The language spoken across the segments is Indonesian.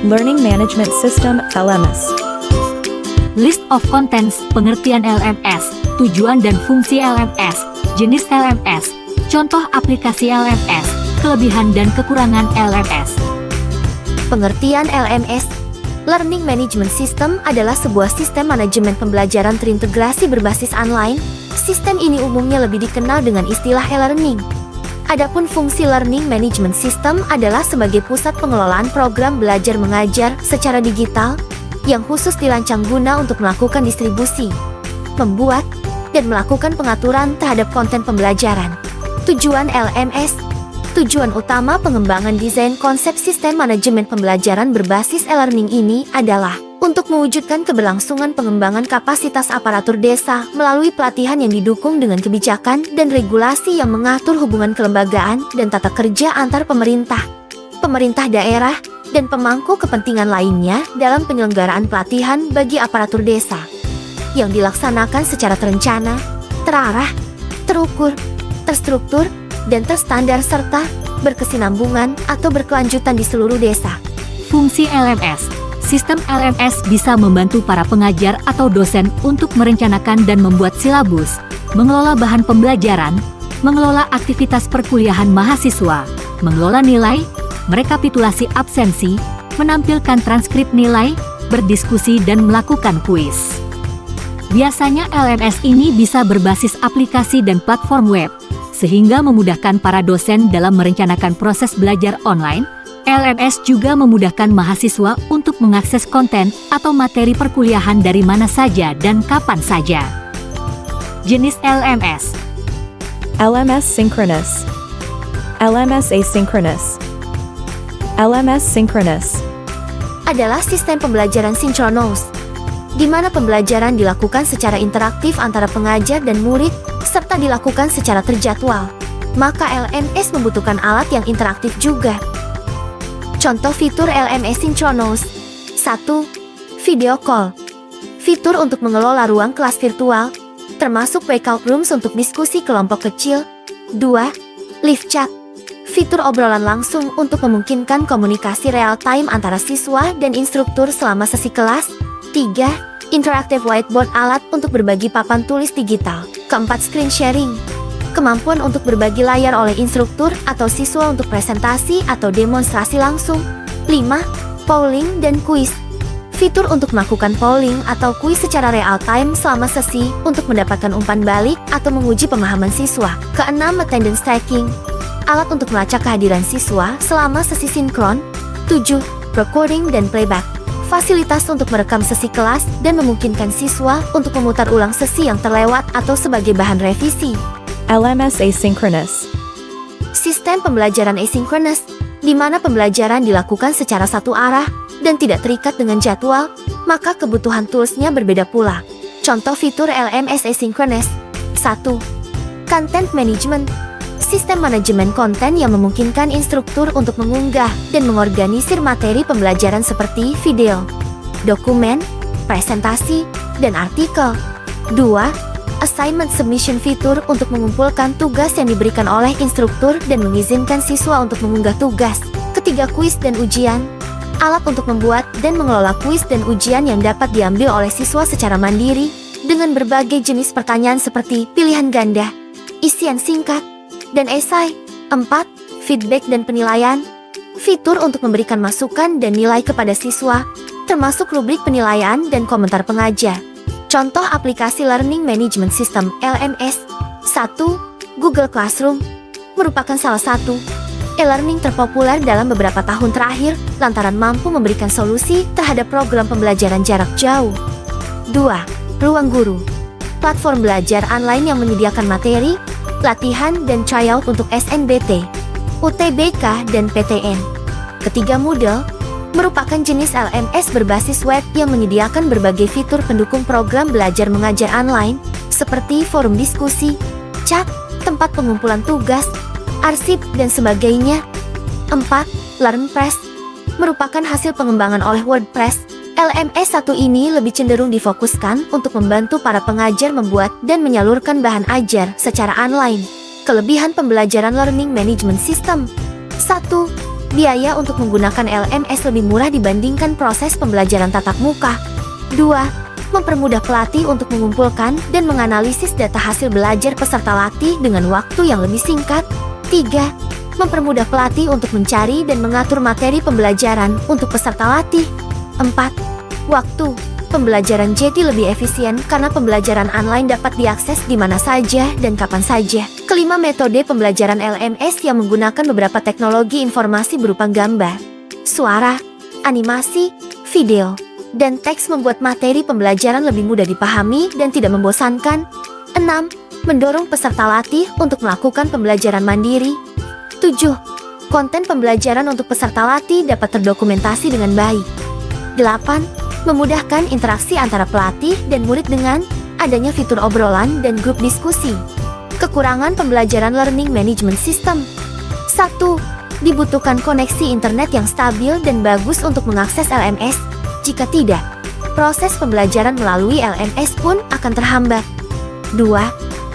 Learning Management System (LMS). List of contents, pengertian LMS, tujuan dan fungsi LMS, jenis LMS, contoh aplikasi LMS, kelebihan dan kekurangan LMS. Pengertian LMS, Learning Management System adalah sebuah sistem manajemen pembelajaran terintegrasi berbasis online. Sistem ini umumnya lebih dikenal dengan istilah e-learning. Adapun fungsi Learning Management System adalah sebagai pusat pengelolaan program belajar mengajar secara digital yang khusus dirancang guna untuk melakukan distribusi, membuat, dan melakukan pengaturan terhadap konten pembelajaran. Tujuan LMS, tujuan utama pengembangan desain konsep sistem manajemen pembelajaran berbasis e-learning ini adalah untuk mewujudkan keberlangsungan pengembangan kapasitas aparatur desa melalui pelatihan yang didukung dengan kebijakan dan regulasi yang mengatur hubungan kelembagaan dan tata kerja antar pemerintah, pemerintah daerah, dan pemangku kepentingan lainnya dalam penyelenggaraan pelatihan bagi aparatur desa yang dilaksanakan secara terencana, terarah, terukur, terstruktur, dan terstandar serta berkesinambungan atau berkelanjutan di seluruh desa. Fungsi LMS, sistem LMS bisa membantu para pengajar atau dosen untuk merencanakan dan membuat silabus, mengelola bahan pembelajaran, mengelola aktivitas perkuliahan mahasiswa, mengelola nilai, merekapitulasi absensi, menampilkan transkrip nilai, berdiskusi dan melakukan kuis. Biasanya LMS ini bisa berbasis aplikasi dan platform web, sehingga memudahkan para dosen dalam merencanakan proses belajar online. LMS juga memudahkan mahasiswa untuk mengakses konten atau materi perkuliahan dari mana saja dan kapan saja. Jenis LMS. LMS Synchronous, LMS Asynchronous. LMS Synchronous Adalah sistem pembelajaran sinkronus, di mana pembelajaran dilakukan secara interaktif antara pengajar dan murid, serta dilakukan secara terjadwal. Maka LMS membutuhkan alat yang interaktif juga. Contoh fitur LMS sinkronus. 1. Video call. Fitur untuk mengelola ruang kelas virtual, termasuk breakout rooms untuk diskusi kelompok kecil. 2. Live chat. Fitur obrolan langsung untuk memungkinkan komunikasi real-time antara siswa dan instruktur selama sesi kelas. 3. Interactive whiteboard, alat untuk berbagi papan tulis digital. 4. Screen sharing. Kemampuan untuk berbagi layar oleh instruktur atau siswa untuk presentasi atau demonstrasi langsung. 5. Polling dan kuis. Fitur untuk melakukan polling atau kuis secara real-time selama sesi untuk mendapatkan umpan balik atau menguji pemahaman siswa. 6. Attendance tracking. Alat untuk melacak kehadiran siswa selama sesi sinkron. 7. Recording dan playback. Fasilitas untuk merekam sesi kelas dan memungkinkan siswa untuk memutar ulang sesi yang terlewat atau sebagai bahan revisi. LMS Asynchronous Sistem pembelajaran asinkronus, di mana pembelajaran dilakukan secara satu arah dan tidak terikat dengan jadwal, maka kebutuhan toolsnya berbeda pula. Contoh fitur LMS Asynchronous. 1. Content Management. Sistem manajemen konten yang memungkinkan instruktur untuk mengunggah dan mengorganisir materi pembelajaran seperti video, dokumen, presentasi, dan artikel. 2. Assignment Submission, fitur untuk mengumpulkan tugas yang diberikan oleh instruktur dan mengizinkan siswa untuk mengunggah tugas. 3. Kuis dan ujian. Alat untuk membuat dan mengelola kuis dan ujian yang dapat diambil oleh siswa secara mandiri dengan berbagai jenis pertanyaan seperti pilihan ganda, isian singkat, dan esai. 4. Feedback dan penilaian. Fitur untuk memberikan masukan dan nilai kepada siswa, termasuk rubrik penilaian dan komentar pengajar. Contoh aplikasi Learning Management System LMS. 1. Google Classroom merupakan salah satu e-learning terpopuler dalam beberapa tahun terakhir lantaran mampu memberikan solusi terhadap program pembelajaran jarak jauh. 2. Ruang Guru, platform belajar online yang menyediakan materi, latihan dan tryout untuk SNBT, UTBK, dan PTN. 3. Moodle merupakan jenis LMS berbasis web yang menyediakan berbagai fitur pendukung program belajar mengajar online, seperti forum diskusi, chat, tempat pengumpulan tugas, arsip, dan sebagainya. 4. LearnPress merupakan hasil pengembangan oleh WordPress. LMS satu ini lebih cenderung difokuskan untuk membantu para pengajar membuat dan menyalurkan bahan ajar secara online. Kelebihan pembelajaran Learning Management System. 1. Biaya untuk menggunakan LMS lebih murah dibandingkan proses pembelajaran tatap muka. 2. Mempermudah pelatih untuk mengumpulkan dan menganalisis data hasil belajar peserta latih dengan waktu yang lebih singkat. 3. Mempermudah pelatih untuk mencari dan mengatur materi pembelajaran untuk peserta latih. 4. Waktu pembelajaran jadi lebih efisien karena pembelajaran online dapat diakses di mana saja dan kapan saja. Kelima, metode pembelajaran LMS yang menggunakan beberapa teknologi informasi berupa gambar, suara, animasi, video, dan teks membuat materi pembelajaran lebih mudah dipahami dan tidak membosankan. 6. Mendorong peserta latih untuk melakukan pembelajaran mandiri. 7. Konten pembelajaran untuk peserta latih dapat terdokumentasi dengan baik. 8. Memudahkan interaksi antara pelatih dan murid dengan adanya fitur obrolan dan grup diskusi. Kekurangan pembelajaran learning management system. 1. Dibutuhkan koneksi internet yang stabil dan bagus untuk mengakses LMS. Jika tidak, proses pembelajaran melalui LMS pun akan terhambat. 2.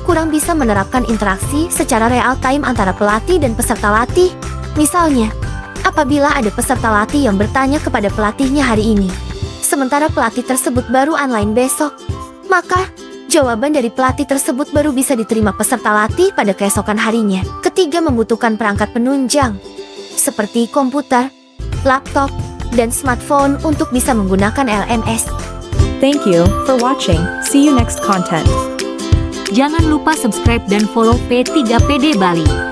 Kurang bisa menerapkan interaksi secara real time antara pelatih dan peserta latih. Misalnya, apabila ada peserta latih yang bertanya kepada pelatihnya hari ini, sementara pelatih tersebut baru online besok, maka jawaban dari pelatih tersebut baru bisa diterima peserta latih pada keesokan harinya. Ketiga, membutuhkan perangkat penunjang seperti komputer, laptop, dan smartphone untuk bisa menggunakan LMS. Thank you for watching. See you next content. Jangan lupa subscribe dan follow P3PD Bali.